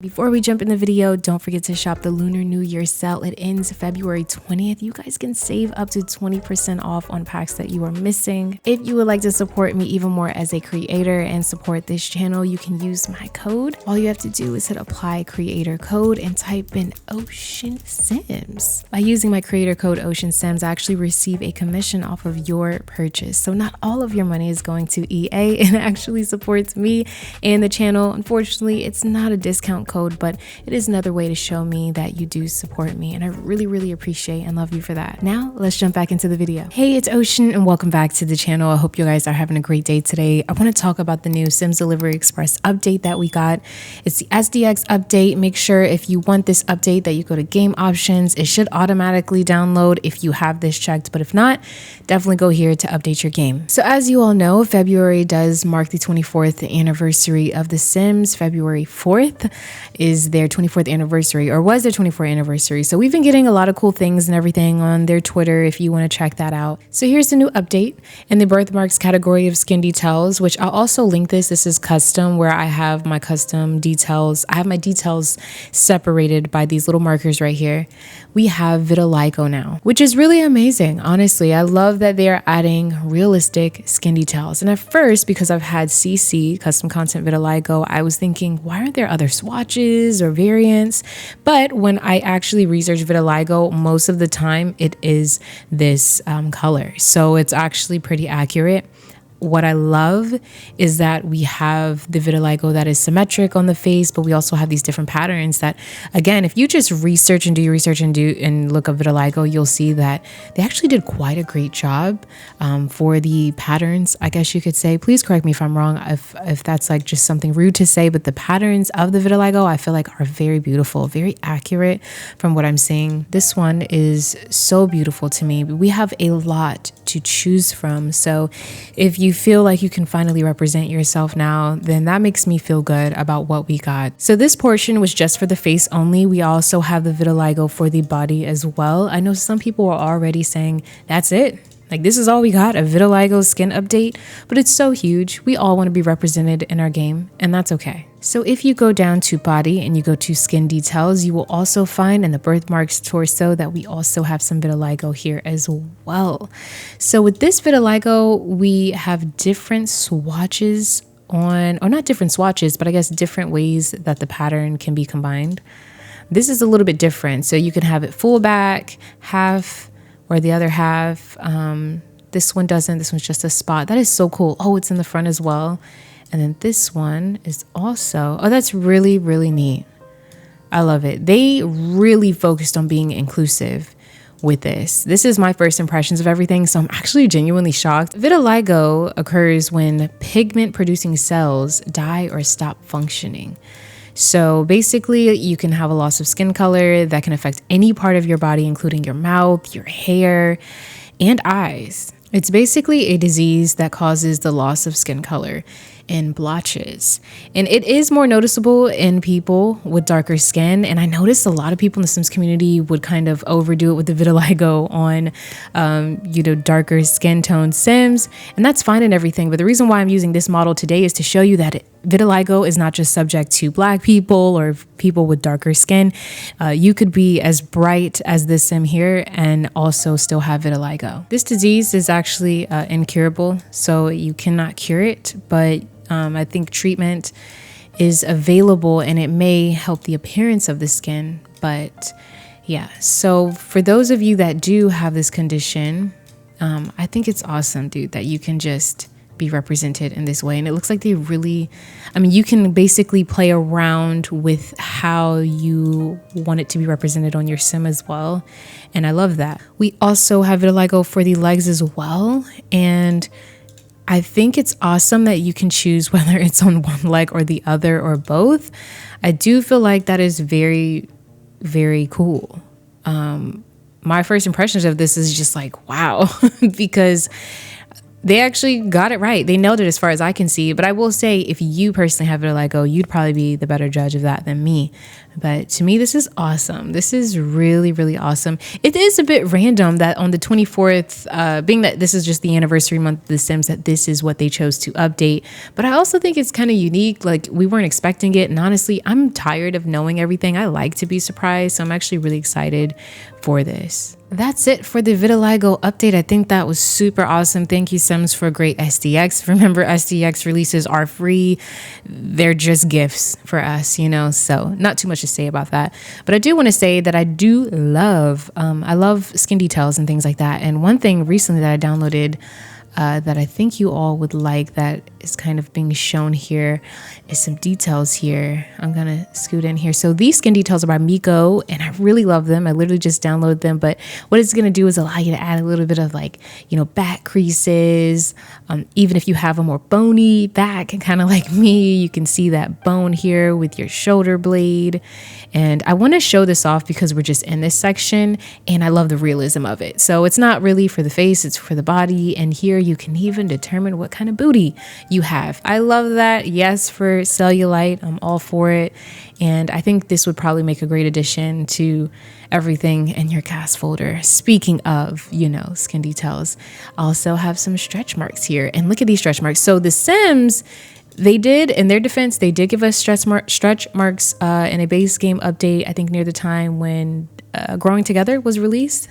Before we jump in the video, don't forget to shop the Lunar New Year sale. It ends February 20th. You guys can save up to 20% off on packs that you are missing. If you would like to support me even more as a creator and support this channel, you can use my code. All you have to do is hit apply creator code and type in Ocean Sims. By using my creator code Ocean Sims, I actually receive a commission off of your purchase. So not all of your money is going to EA, and it actually supports me and the channel. Unfortunately, it's not a discount code, but it is another way to show me that you do support me, and I really appreciate and love you for that. Now let's jump back into the video. Hey, it's Ocean and welcome back to the channel. I hope you guys are having a great day today. I want to talk about the new Sims Delivery Express update that we got. It's the SDX update. Make sure if you want this update that you go to game options. It should automatically download if you have this checked, but if not, definitely go here to update your game. So as you all know, February does mark the 24th anniversary of The Sims. February 4th is their 24th anniversary, or was their 24th anniversary. So we've been getting a lot of cool things and everything on their Twitter if you want to check that out. So here's the new update in the birthmarks category of skin details, which I'll also link this. This is custom, where I have my custom details. I have my details separated by these little markers right here. We have Vitiligo now, which is really amazing. Honestly, I love that they are adding realistic skin details. And at first, because I've had CC, custom content vitiligo, I was thinking, why aren't there other swatches or variants? But when I actually research vitiligo, most of the time it is this color. So it's actually pretty accurate. What I love is that we have the vitiligo that is symmetric on the face, but we also have these different patterns that, again, if you just research and do your research and look up vitiligo, you'll see that they actually did quite a great job for the patterns, I guess you could say. Please correct me if I'm wrong, if that's like just something rude to say, but the patterns of the vitiligo I feel like are very beautiful, very accurate from what I'm seeing. This one is so beautiful to me. We have a lot to choose from. So if you feel like you can finally represent yourself now, then that makes me feel good about what we got. So this portion was just for the face only. We also have the vitiligo for the body as well. I know some people are already saying, that's it? Like, this is all we got, a vitiligo skin update? But it's so huge. We all want to be represented in our game, and that's okay. So if you go down to body and you go to skin details, you will also find in the birthmarks torso that we also have some vitiligo here as well. So with this vitiligo, we have different swatches on, or not different swatches, but I guess different ways that the pattern can be combined. This is a little bit different. So you can have it full back, half, or the other half. This one doesn't. This one's just a spot. That is so cool. Oh, it's in the front as well. And then this one is also, oh, that's really neat. I love it. They really focused on being inclusive with this. This is my first impressions of everything, so I'm actually genuinely shocked. Vitiligo occurs when pigment producing cells die or stop functioning. So basically, you can have a loss of skin color that can affect any part of your body, including your mouth, your hair, and eyes. It's basically a disease that causes the loss of skin color in blotches. And it is more noticeable in people with darker skin. And I noticed a lot of people in the Sims community would kind of overdo it with the vitiligo on, darker skin tone Sims. And that's fine and everything. But the reason why I'm using this model today is to show you that vitiligo is not just subject to Black people or people with darker skin. You could be as bright as this Sim here and also still have vitiligo. This disease is actually incurable, so you cannot cure it, but I think treatment is available and it may help the appearance of the skin. But yeah, so for those of you that do have this condition, I think it's awesome, dude, that you can just be represented in this way. And it looks like they really, you can basically play around with how you want it to be represented on your Sim as well. And I love that. We also have vitiligo for the legs as well. And I think it's awesome that you can choose whether it's on one leg or the other or both. I do feel like that is very cool. My first impressions of this is just like, wow, because they actually got it right. They nailed it as far as I can see. But I will say, if you personally have vitiligo, you'd probably be the better judge of that than me. But to me, this is awesome. This is really, really awesome. It is a bit random that on the 24th, being that this is just the anniversary month of The Sims, that this is what they chose to update. But I also think it's kind of unique. Like, we weren't expecting it. And honestly, I'm tired of knowing everything. I like to be surprised. So I'm actually really excited for this. That's it for the vitiligo update. I think that was super awesome. Thank you, Sims, for a great SDX. Remember, SDX releases are free. They're just gifts for us, you know, so not too much to say about that. But I do want to say that I do love, I love skin details and things like that. And one thing recently that I downloaded that I think you all would like, that is kind of being shown here, is some details here. I'm gonna scoot in here. So these skin details are by Miiko, and I really love them. I literally just downloaded them, but what it's gonna do is allow you to add a little bit of, like, you know, back creases. Even if you have a more bony back, kind of like me, you can see that bone here with your shoulder blade. And I want to show this off because we're just in this section, and I love the realism of it. So it's not really for the face, it's for the body. And here you can even determine what kind of booty you have. I love that. Yes, for cellulite, I'm all for it. And I think this would probably make a great addition to everything in your cast folder. Speaking of, you know, skin details, I also have some stretch marks here. And look at these stretch marks. So The Sims, they did, in their defense, they did give us stretch marks in a base game update, I think near the time when Growing Together was released.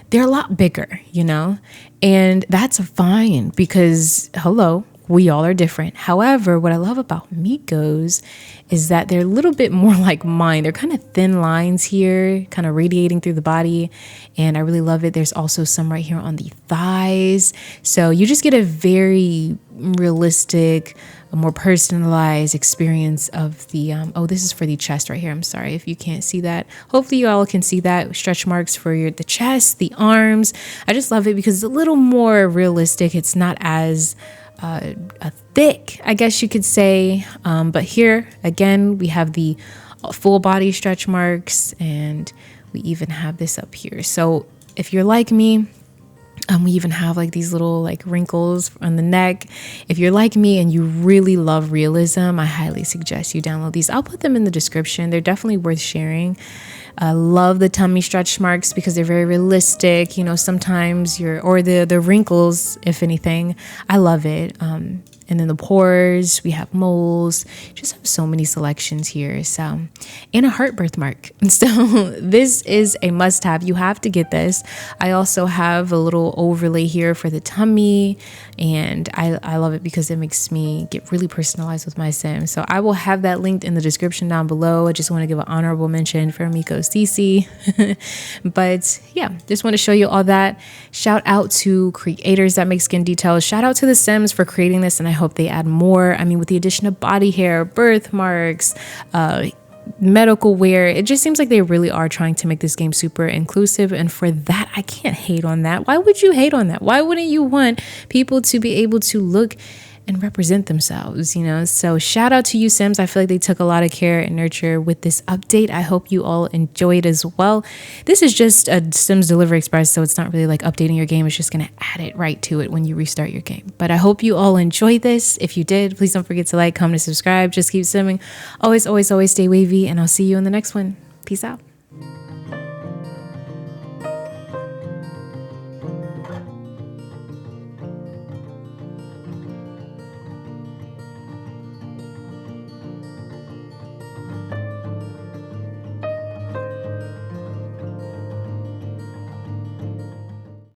They're a lot bigger, you know, and that's fine because, hello, we all are different. However, what I love about Miiko's is that they're a little bit more like mine. They're kind of thin lines here, kind of radiating through the body, and I really love it. There's also some right here on the thighs. So you just get a very realistic, a more personalized experience of the, oh, this is for the chest right here. I'm sorry if you can't see that. Hopefully you all can see that. Stretch marks for the chest, the arms. I just love it because it's a little more realistic. It's not as thick, I guess you could say. But here, again, we have the full body stretch marks, and we even have this up here. So if you're like me, we even have like these little like wrinkles on the neck. If you're like me and you really love realism, I highly suggest you download these. I'll put them in the description. They're definitely worth sharing. I love the tummy stretch marks because they're very realistic. You know, sometimes the wrinkles, if anything, I love it. And then the pores, we have moles, just have so many selections here. So, and a heart birthmark. So this is a must have. You have to get this. I also have a little overlay here for the tummy, and I love it because it makes me get really personalized with my sim. So I will have that linked in the description down below. I just want to give an honorable mention for Miiko's CC. But yeah, just want to show you all that. Shout out to creators that make skin details. Shout out to the Sims for creating this, and I hope they add more. I mean, with the addition of body hair, birthmarks, medical wear, it just seems like they really are trying to make this game super inclusive. And for that, I can't hate on that. Why would you hate on that? Why wouldn't you want people to be able to look and represent themselves, you know? So shout out to you, Sims. I feel like they took a lot of care and nurture with this update. I hope you all enjoyed as well. This is just a Sims Delivery Express, so it's not really like updating your game. It's just going to add it right to it when you restart your game. But I hope you all enjoyed this. If you did, please don't forget to like, comment, and subscribe. Just keep simming. Always, always, always stay wavy, and I'll see you in the next one. Peace out.